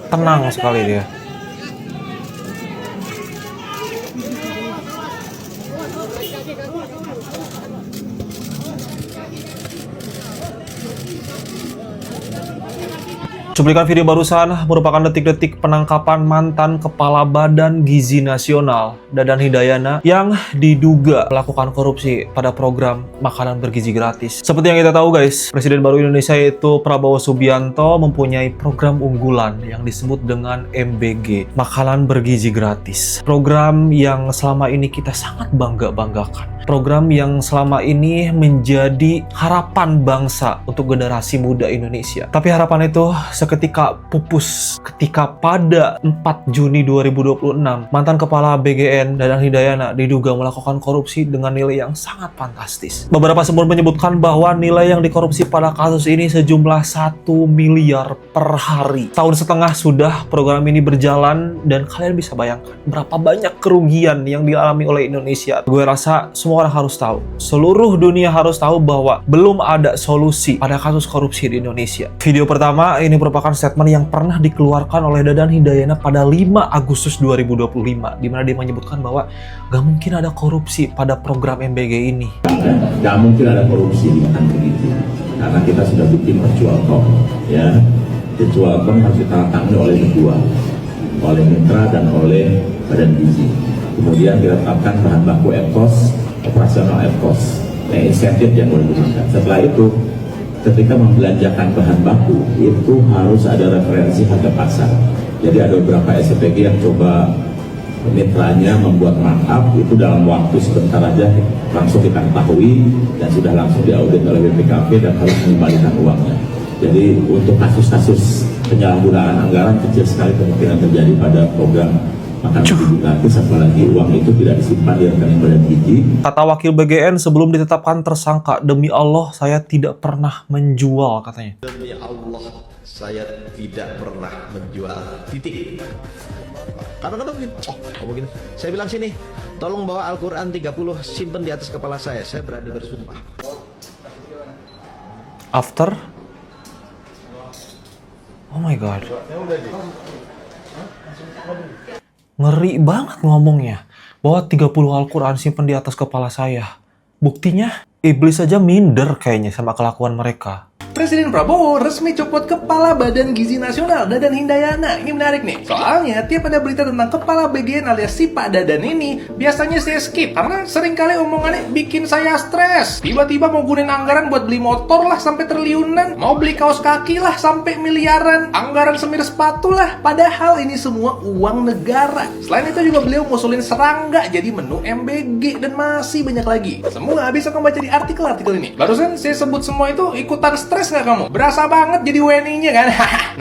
Tenang sekali dia. Cuplikan video barusan merupakan detik-detik penangkapan mantan Kepala Badan Gizi Nasional, Dadan Hidayana, yang diduga melakukan korupsi pada program makanan bergizi gratis. Seperti yang kita tahu guys, Presiden baru Indonesia yaitu Prabowo Subianto mempunyai program unggulan yang disebut dengan MBG, Makanan Bergizi Gratis. Program yang selama ini kita sangat bangga-banggakan. Program yang selama ini menjadi harapan bangsa untuk generasi muda Indonesia. Tapi harapan itu seketika pupus ketika pada 4 Juni 2026 mantan Kepala BGN Dadan Hidayana diduga melakukan korupsi dengan nilai yang sangat fantastis. Beberapa sumber menyebutkan bahwa nilai yang dikorupsi pada kasus ini sejumlah 1 miliar per hari. Tahun setengah sudah program ini berjalan dan kalian bisa bayangkan berapa banyak kerugian yang dialami oleh Indonesia. Gue rasa semua orang harus tahu, seluruh dunia harus tahu bahwa belum ada solusi pada kasus korupsi di Indonesia. Video pertama ini merupakan statement yang pernah dikeluarkan oleh Dadan Hidayana pada 5 Agustus 2025, di mana dia menyebutkan bahwa gak mungkin ada korupsi pada program MBG ini. Gak mungkin ada korupsi di makan begitu, karena kita sudah bikin virtual talk, ya. Virtual talk harus ditandatangani oleh kedua, oleh mitra dan oleh badan gizi. Kemudian kita tetapkan bahan baku FKOS, operasional FKOS, insentif yang boleh digunakan. Setelah itu, ketika membelanjakan bahan baku, itu harus ada referensi harga pasar. Jadi ada beberapa SPG yang coba mitranya membuat markup, itu dalam waktu sebentar aja langsung kita ketahui dan sudah langsung diaudit oleh BPKP dan harus mengembalikan uangnya. Jadi untuk kasus-kasus penyalahgunaan anggaran kecil sekali kemungkinan terjadi pada program makanan bergizi gratis, apalagi uang itu tidak disimpan di rekening badan gizi. Kata wakil BGN sebelum ditetapkan tersangka, demi Allah saya tidak pernah menjual katanya. Demi Allah saya tidak pernah menjual, titik. Kadang-kadang begini, begini. Saya bilang sini, tolong bawa Al-Quran 30 simpen di atas kepala saya berani bersumpah. After? Oh my god. Ngeri banget ngomongnya. Bahwa 30 Al-Quran simpen di atas kepala saya. Buktinya, iblis aja minder kayaknya sama kelakuan mereka. Presiden Prabowo resmi copot Kepala Badan Gizi Nasional Dadan Hidayana. Ini menarik nih, soalnya tiap ada berita tentang Kepala BGN alias si Pak Dadan ini, biasanya saya skip karena seringkali omongannya bikin saya stres. Tiba-tiba mau gunain anggaran buat beli motor lah sampai triliunan, mau beli kaos kaki lah sampai miliaran, anggaran semir sepatu lah, padahal ini semua uang negara. Selain itu juga beliau ngusulin serangga jadi menu MBG dan masih banyak lagi. Semua bisa kamu baca di artikel-artikel ini. Barusan saya sebut semua itu ikutan stres nggak kamu? Berasa banget jadi WNI-nya kan?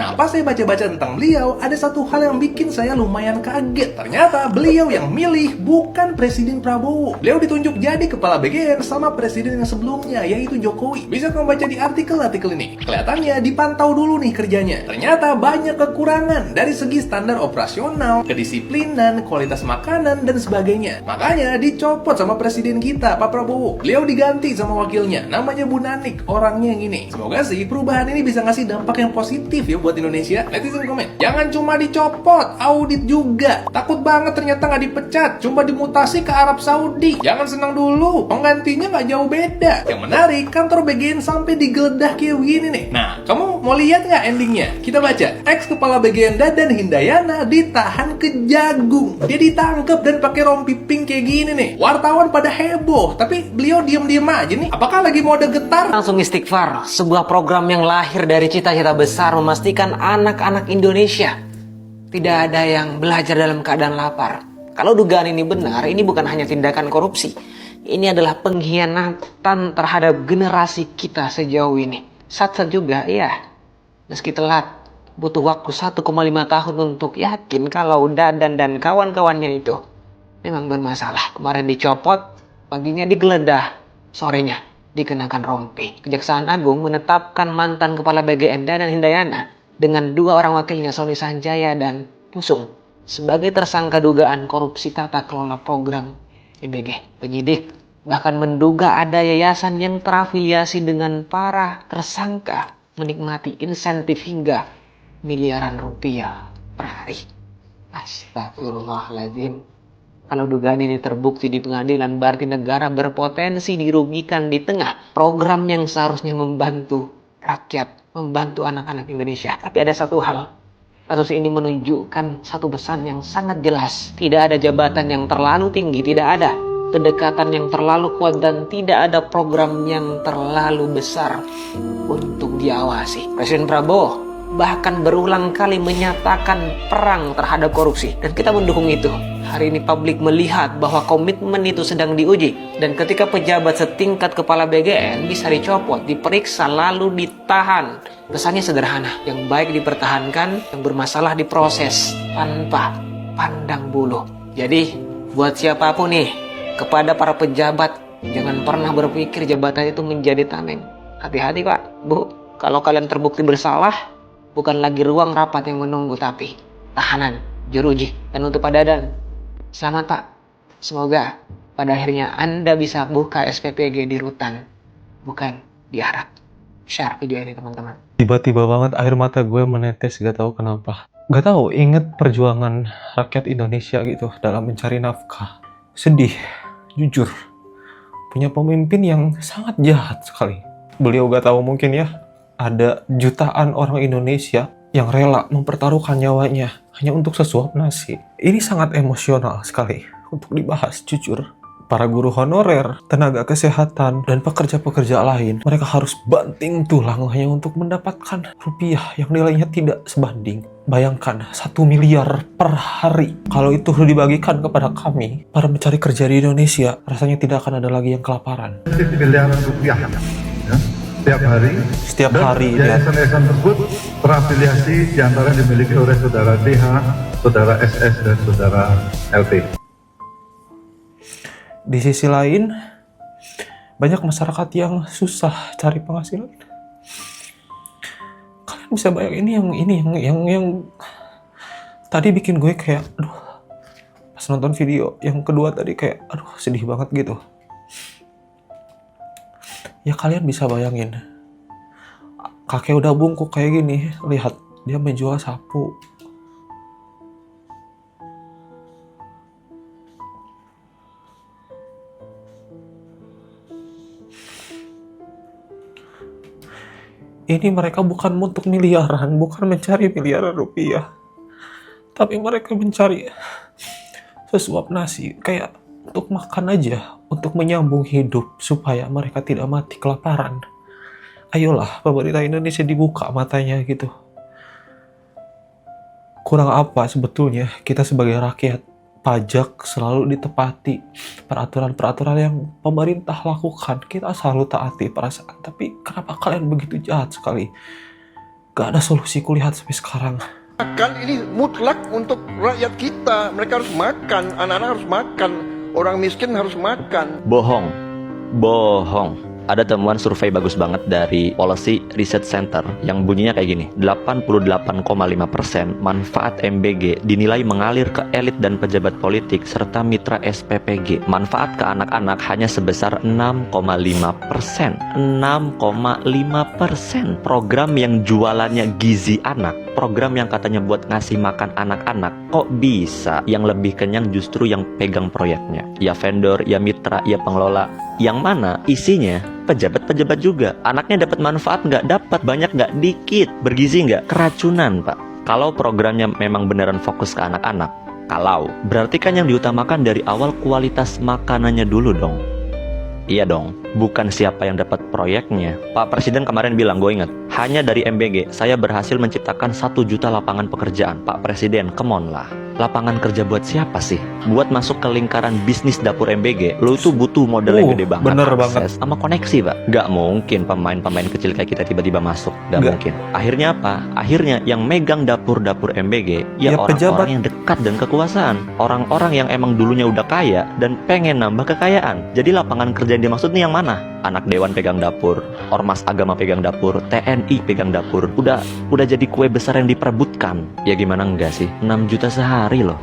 Nah, pas saya baca-baca tentang beliau, ada satu hal yang bikin saya lumayan kaget. Ternyata beliau yang milih bukan Presiden Prabowo. Beliau ditunjuk jadi kepala BGN sama presiden yang sebelumnya, yaitu Jokowi. Bisa kamu baca di artikel-artikel ini. Kelihatannya dipantau dulu nih kerjanya. Ternyata banyak kekurangan dari segi standar operasional, kedisiplinan, kualitas makanan, dan sebagainya. Makanya dicopot sama presiden kita, Pak Prabowo. Beliau diganti sama wakilnya, namanya Bu Nanik, orangnya yang ini. Semoga sih perubahan ini bisa ngasih dampak yang positif ya buat Indonesia. Netizen komen, jangan cuma dicopot, audit juga. Takut banget ternyata nggak dipecat, cuma dimutasi ke Arab Saudi. Jangan senang dulu, penggantinya nggak jauh beda. Yang menarik, kantor BGN sampai digeledah kayak begini nih. Nah, kamu mau lihat nggak endingnya? Kita baca, ex kepala BGN Dadan Hidayana ditahan ke Jagung. Dia ditangkap dan pakai rompi pink kayak gini nih. Wartawan pada heboh, tapi beliau diam-diam aja nih. Apakah lagi mode getar? Langsung istighfar, sebuah program yang lahir dari cita-cita besar memastikan anak-anak Indonesia tidak ada yang belajar dalam keadaan lapar. Kalau dugaan ini benar, ini bukan hanya tindakan korupsi. Ini adalah pengkhianatan terhadap generasi kita sejauh ini. Sat-sat juga, iya. Meski telat, butuh waktu 1,5 tahun untuk yakin kalau Dadan dan kawan-kawannya itu memang bermasalah. Kemarin dicopot, paginya digeledah, sorenya dikenakan rompi. Kejaksaan Agung menetapkan mantan kepala BGN Dadan Hidayana dengan 2 orang wakilnya Sony Sanjaya dan Pusung sebagai tersangka dugaan korupsi tata kelola program MBG. Penyidik bahkan menduga ada yayasan yang terafiliasi dengan para tersangka menikmati insentif hingga miliaran rupiah. per hari. Astagfirullahaladzim. Kalau dugaan ini terbukti di pengadilan, berarti negara berpotensi dirugikan di tengah program yang seharusnya membantu rakyat, membantu anak-anak Indonesia. Tapi ada satu hal, kasus ini menunjukkan satu pesan yang sangat jelas. Tidak ada jabatan yang terlalu tinggi, tidak ada kedekatan yang terlalu kuat, dan tidak ada program yang terlalu besar untuk diawasi. Presiden Prabowo bahkan berulang kali menyatakan perang terhadap korupsi, dan kita mendukung itu. Hari ini publik melihat bahwa komitmen itu sedang diuji, dan ketika pejabat setingkat kepala BGN bisa dicopot, diperiksa, lalu ditahan. Pesannya sederhana, yang baik dipertahankan, yang bermasalah diproses tanpa pandang bulu. Jadi buat siapapun nih, kepada para pejabat, jangan pernah berpikir jabatan itu menjadi tameng. Hati-hati Pak, Bu, kalau kalian terbukti bersalah, bukan lagi ruang rapat yang menunggu, tapi tahanan, jeruji. Dan untuk Pak Dadan, selamat Pak. Semoga pada akhirnya Anda bisa buka SPPG di rutan, bukan di Arab. Share video ini teman-teman. Tiba-tiba banget air mata gue menetes, gak tahu kenapa. Gak tahu, inget perjuangan rakyat Indonesia gitu dalam mencari nafkah. Sedih, jujur. Punya pemimpin yang sangat jahat sekali. Beliau gak tahu mungkin ya, ada jutaan orang Indonesia yang rela mempertaruhkan nyawanya hanya untuk sesuap nasi. Ini sangat emosional sekali untuk dibahas, jujur. Para guru honorer, tenaga kesehatan, dan pekerja-pekerja lain, mereka harus banting tulang hanya untuk mendapatkan rupiah yang nilainya tidak sebanding. Bayangkan, 1 miliar per hari. Kalau itu dibagikan kepada kami, para mencari kerja di Indonesia, rasanya tidak akan ada lagi yang kelaparan. Miliaran rupiah ya, setiap hari. Dan yayasan-yayasan tersebut terafiliasi diantara dimiliki oleh saudara DH, saudara SS, dan saudara LP. Di sisi lain, banyak masyarakat yang susah cari penghasilan. Kalian bisa bayangin yang tadi bikin gue kayak, aduh, pas nonton video yang kedua tadi kayak, aduh, sedih banget gitu. Ya kalian bisa bayangin, kakek udah bungkuk kayak gini, lihat dia menjual sapu. Ini mereka bukan untuk miliaran, bukan mencari miliaran rupiah, tapi mereka mencari sesuap nasi, kayak untuk makan aja, untuk menyambung hidup supaya mereka tidak mati kelaparan. Ayolah, pemerintah Indonesia dibuka matanya gitu. Kurang apa sebetulnya kita sebagai rakyat? Pajak selalu ditepati, peraturan-peraturan yang pemerintah lakukan kita selalu taati perasaan. Tapi kenapa kalian begitu jahat sekali? Gak ada solusi kulihat sampai sekarang. Makan ini mutlak untuk rakyat kita. Mereka harus makan, anak-anak harus makan, orang miskin harus makan. Bohong. Ada temuan survei bagus banget dari Policy Research Center yang bunyinya kayak gini. 88,5% manfaat MBG dinilai mengalir ke elit dan pejabat politik serta mitra SPPG. Manfaat ke anak-anak hanya sebesar 6,5%. 6,5%. Program yang jualannya gizi anak, program yang katanya buat ngasih makan anak-anak, kok bisa yang lebih kenyang justru yang pegang proyeknya? Ya vendor, ya mitra, ya pengelola. Yang mana isinya pejabat-pejabat juga. Anaknya dapat manfaat nggak? Dapat. Banyak nggak? Dikit. Bergizi nggak? Keracunan, Pak. Kalau programnya memang beneran fokus ke anak-anak, berarti kan yang diutamakan dari awal kualitas makanannya dulu dong. Iya dong, bukan siapa yang dapat proyeknya. Pak Presiden kemarin bilang, gue ingat, hanya dari MBG saya berhasil menciptakan 1 juta lapangan pekerjaan. Pak Presiden, come on lah. Lapangan kerja buat siapa sih? Buat masuk ke lingkaran bisnis dapur MBG, lo tuh butuh modal yang gede banget. Bener akses banget. sama koneksi, Pak. Gak mungkin pemain-pemain kecil kayak kita tiba-tiba masuk. Gak mungkin. Akhirnya apa? Akhirnya yang megang dapur-dapur MBG ya orang-orang yang dekat dan kekuasaan. Orang-orang yang emang dulunya udah kaya dan pengen nambah kekayaan. Jadi lapangan kerja yang dimaksud nih yang mana? Anak dewan pegang dapur, ormas agama pegang dapur, TNI pegang dapur. Udah jadi kue besar yang diperebutkan. Ya gimana enggak sih? 6 juta sehari loh.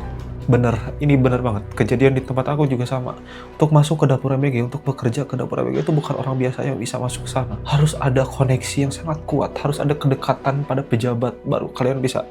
Bener, ini bener banget. Kejadian di tempat aku juga sama. Untuk masuk ke dapur MBG, untuk bekerja ke dapur MBG itu bukan orang biasa yang bisa masuk ke sana. Harus ada koneksi yang sangat kuat, harus ada kedekatan pada pejabat, baru kalian bisa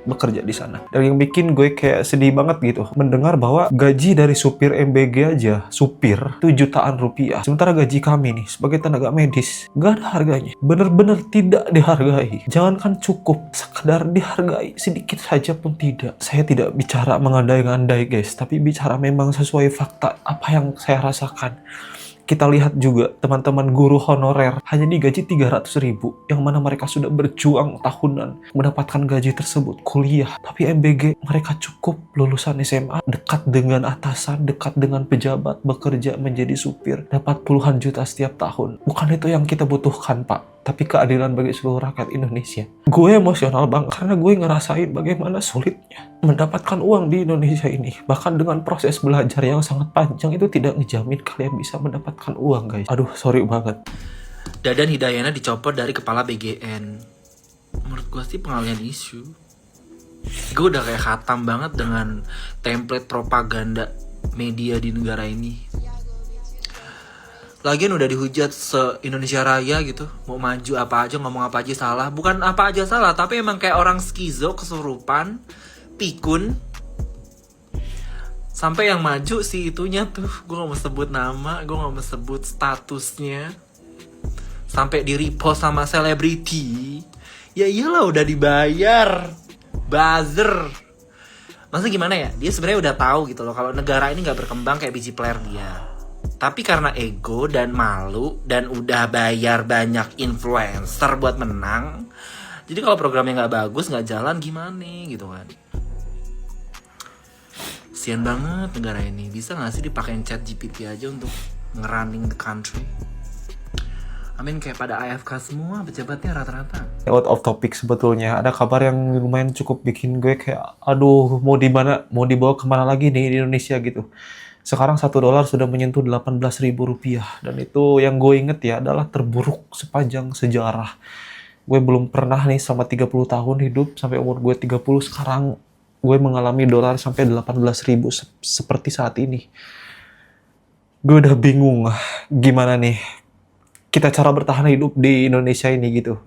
bekerja di sana. Dan yang bikin gue kayak sedih banget gitu mendengar bahwa gaji dari supir MBG aja, supir itu jutaan rupiah. Sementara gaji kami nih sebagai tenaga medis gak ada harganya. Bener-bener tidak dihargai. Jangankan cukup, sekedar dihargai sedikit saja pun tidak. Saya tidak bicara mengandai-ngandai guys, tapi bicara memang sesuai fakta apa yang saya rasakan. Kita lihat juga teman-teman guru honorer hanya digaji 300.000, yang mana mereka sudah berjuang tahunan mendapatkan gaji tersebut, kuliah. Tapi MBG mereka cukup lulusan SMA, dekat dengan atasan, dekat dengan pejabat, bekerja menjadi supir, dapat puluhan juta setiap tahun. Bukan itu yang kita butuhkan, Pak, tapi keadilan bagi seluruh rakyat Indonesia. Gue emosional banget karena gue ngerasain bagaimana sulitnya mendapatkan uang di Indonesia ini. Bahkan dengan proses belajar yang sangat panjang itu tidak ngejamin kalian bisa mendapatkan uang, guys. Aduh, sorry banget. Dadan Hidayana dicopot dari kepala BGN. Menurut gue sih pengalihan isu. Gue udah kayak khatam banget dengan template propaganda media di negara ini. Lagian udah dihujat se-Indonesia Raya gitu. Mau maju apa aja, ngomong apa aja salah. Bukan apa aja salah, tapi emang kayak orang skizo, kesurupan, pikun. Sampai yang maju si itunya tuh, gue gak mau sebut nama, gue gak mau sebut statusnya. Sampai di repost sama selebriti. Ya iyalah udah dibayar. Buzzer. Maksudnya gimana ya? Dia sebenarnya udah tahu gitu loh kalau negara ini gak berkembang kayak biji player dia. Tapi karena ego dan malu dan udah bayar banyak influencer buat menang, jadi kalau programnya nggak bagus, nggak jalan gimana gitu kan. Sian banget negara ini. Bisa nggak sih dipakein ChatGPT aja untuk ngerunning the country? Amin, kayak pada AFK semua pejabatnya rata-rata. Out of topic sebetulnya, ada kabar yang lumayan cukup bikin gue kayak aduh, mau dibawa kemana lagi nih di Indonesia gitu. Sekarang $1 sudah menyentuh 18.000 rupiah. Dan itu yang gue inget ya adalah terburuk sepanjang sejarah. Gue belum pernah nih selama 30 tahun hidup sampai umur gue 30 sekarang gue mengalami dolar sampai 18.000 seperti saat ini. Gue udah bingung gimana nih kita cara bertahan hidup di Indonesia ini gitu.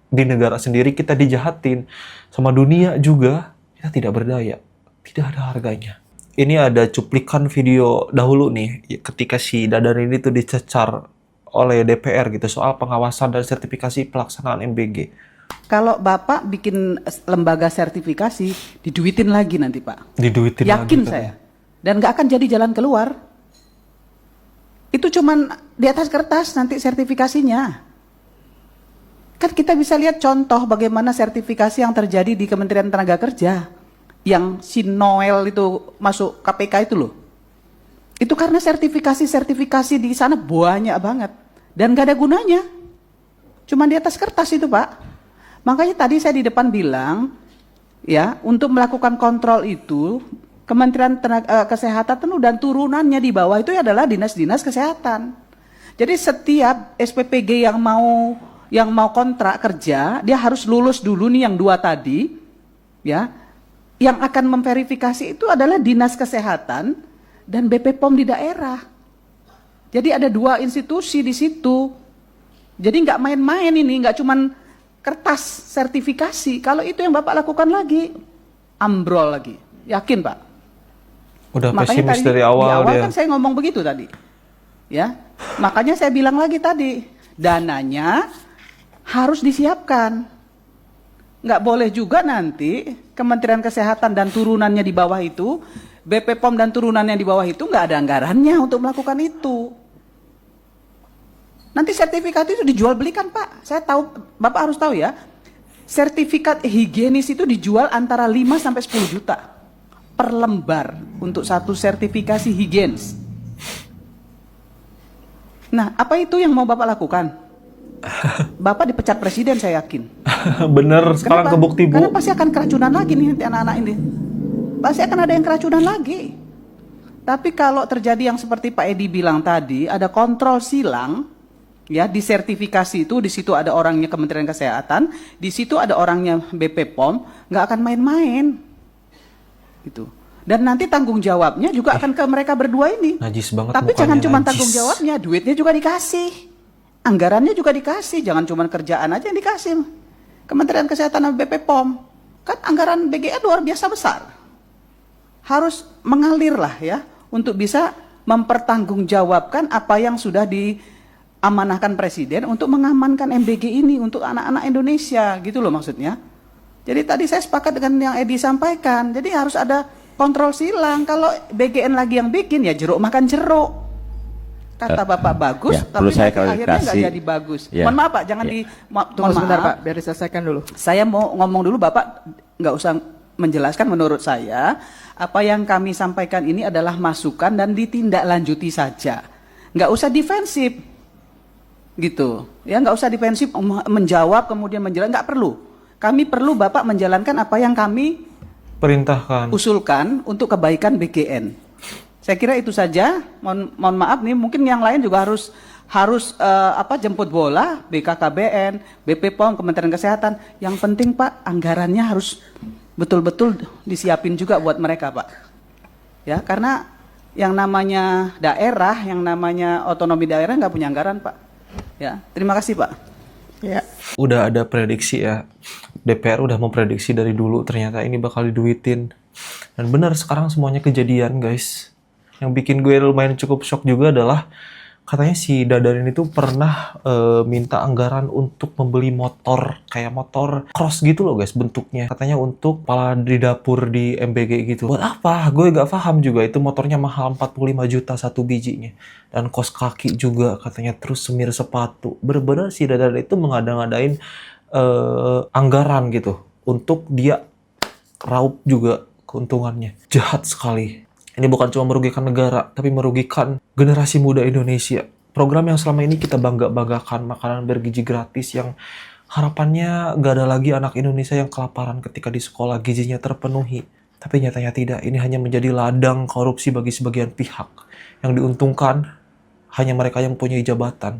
Di negara sendiri kita dijahatin, sama dunia juga kita tidak berdaya, tidak ada harganya. Ini ada cuplikan video dahulu nih, ketika si Dadan ini tuh dicecar oleh DPR gitu soal pengawasan dan sertifikasi pelaksanaan MBG. Kalau Bapak bikin lembaga sertifikasi, diduitin lagi nanti Pak. Diduitin Yakin lagi, saya. Dan nggak akan jadi jalan keluar. Itu cuman di atas kertas nanti sertifikasinya. Kan kita bisa lihat contoh bagaimana sertifikasi yang terjadi di Kementerian Tenaga Kerja. Yang si Noel itu masuk KPK itu loh. Itu karena sertifikasi di sana banyak banget. Dan gak ada gunanya. Cuma di atas kertas itu Pak. Makanya tadi saya di depan bilang, ya untuk melakukan kontrol itu, Kementerian Kesehatan dan turunannya di bawah itu adalah dinas-dinas kesehatan. Jadi setiap SPPG yang mau kontrak kerja, dia harus lulus dulu nih yang 2 tadi, ya. Yang akan memverifikasi itu adalah Dinas Kesehatan dan BP POM di daerah. Jadi ada 2 institusi di situ. Jadi nggak main-main ini, nggak cuman kertas sertifikasi. Kalau itu yang Bapak lakukan lagi, ambrol lagi. Yakin Pak? Udah Makanya pesimis tadi, dari awal di awal dia. kan saya ngomong begitu tadi. Ya, makanya saya bilang lagi tadi, dananya harus disiapkan. Nggak boleh juga nanti Kementerian Kesehatan dan turunannya di bawah itu, BP POM dan turunannya di bawah itu nggak ada anggarannya untuk melakukan itu. Nanti sertifikat itu dijual belikan Pak. Saya tahu, Bapak harus tahu ya, sertifikat higienis itu dijual antara 5 sampai 10 juta per lembar untuk satu sertifikasi higienis. Nah, apa itu yang mau Bapak lakukan? Bapak dipecat presiden saya yakin. Bener, sekarang Kenapa? kebukti Bu. Karena pasti akan keracunan lagi nih nanti anak-anak ini. Pasti akan ada yang keracunan lagi. Tapi kalau terjadi yang seperti Pak Edi bilang tadi, ada kontrol silang, ya di sertifikasi itu, di situ ada orangnya Kementerian Kesehatan, di situ ada orangnya BP POM, nggak akan main-main. Gitu. Dan nanti tanggung jawabnya juga akan ke mereka berdua ini. Najis banget. Tapi mukanya, jangan cuma najis. tanggung jawabnya, duitnya juga dikasih. Anggarannya juga dikasih, jangan cuma kerjaan aja yang dikasih. Kementerian Kesehatan dan BP POM. Kan anggaran BGN luar biasa besar. Harus mengalir lah ya, untuk bisa mempertanggungjawabkan apa yang sudah diamanahkan Presiden untuk mengamankan MBG ini untuk anak-anak Indonesia, gitu loh maksudnya. Jadi tadi saya sepakat dengan yang Edi sampaikan, jadi harus ada kontrol silang. Kalau BGN lagi yang bikin, ya jeruk makan jeruk. Kata Bapak bagus, ya, tapi perlu saya nanti akhirnya nggak klarifikasi. jadi bagus. Ya. Mohon maaf Pak, jangan Ya. Tunggu sebentar Pak, biar diselesaikan dulu. saya mau ngomong dulu, Bapak nggak usah menjelaskan. Menurut saya, apa yang kami sampaikan ini adalah masukan dan ditindaklanjuti saja. Nggak usah defensif, gitu. Ya nggak usah defensif menjawab kemudian menjelaskan, nggak perlu. Kami perlu Bapak menjalankan apa yang kami Perintahkan. usulkan untuk kebaikan BGN. Saya kira itu saja. Mohon maaf nih, mungkin yang lain juga harus jemput bola, BKKBN, BP POM, Kementerian Kesehatan. Yang penting Pak, anggarannya harus betul-betul disiapin juga buat mereka Pak. Ya, karena yang namanya daerah, yang namanya otonomi daerah nggak punya anggaran Pak. Ya, terima kasih Pak. Ya. Udah ada prediksi ya. DPR udah memprediksi dari dulu ternyata ini bakal diduitin. Dan benar sekarang semuanya kejadian guys. Yang bikin gue lumayan cukup shock juga adalah katanya si Dadan itu pernah minta anggaran untuk membeli motor, kayak motor cross gitu loh guys bentuknya. Katanya untuk kepala di dapur di MBG gitu. Buat apa? Gue gak paham juga, itu motornya mahal 45 juta satu bijinya. Dan kos kaki juga katanya, terus semir sepatu. Bener-bener si Dadan itu mengada-ngadain anggaran gitu untuk dia raup juga keuntungannya. Jahat sekali. Ini bukan cuma merugikan negara, tapi merugikan generasi muda Indonesia. Program yang selama ini kita bangga-banggakan, makanan bergizi gratis yang harapannya gak ada lagi anak Indonesia yang kelaparan ketika di sekolah gizinya terpenuhi. Tapi nyatanya tidak, ini hanya menjadi ladang korupsi bagi sebagian pihak. Yang diuntungkan hanya mereka yang punya jabatan.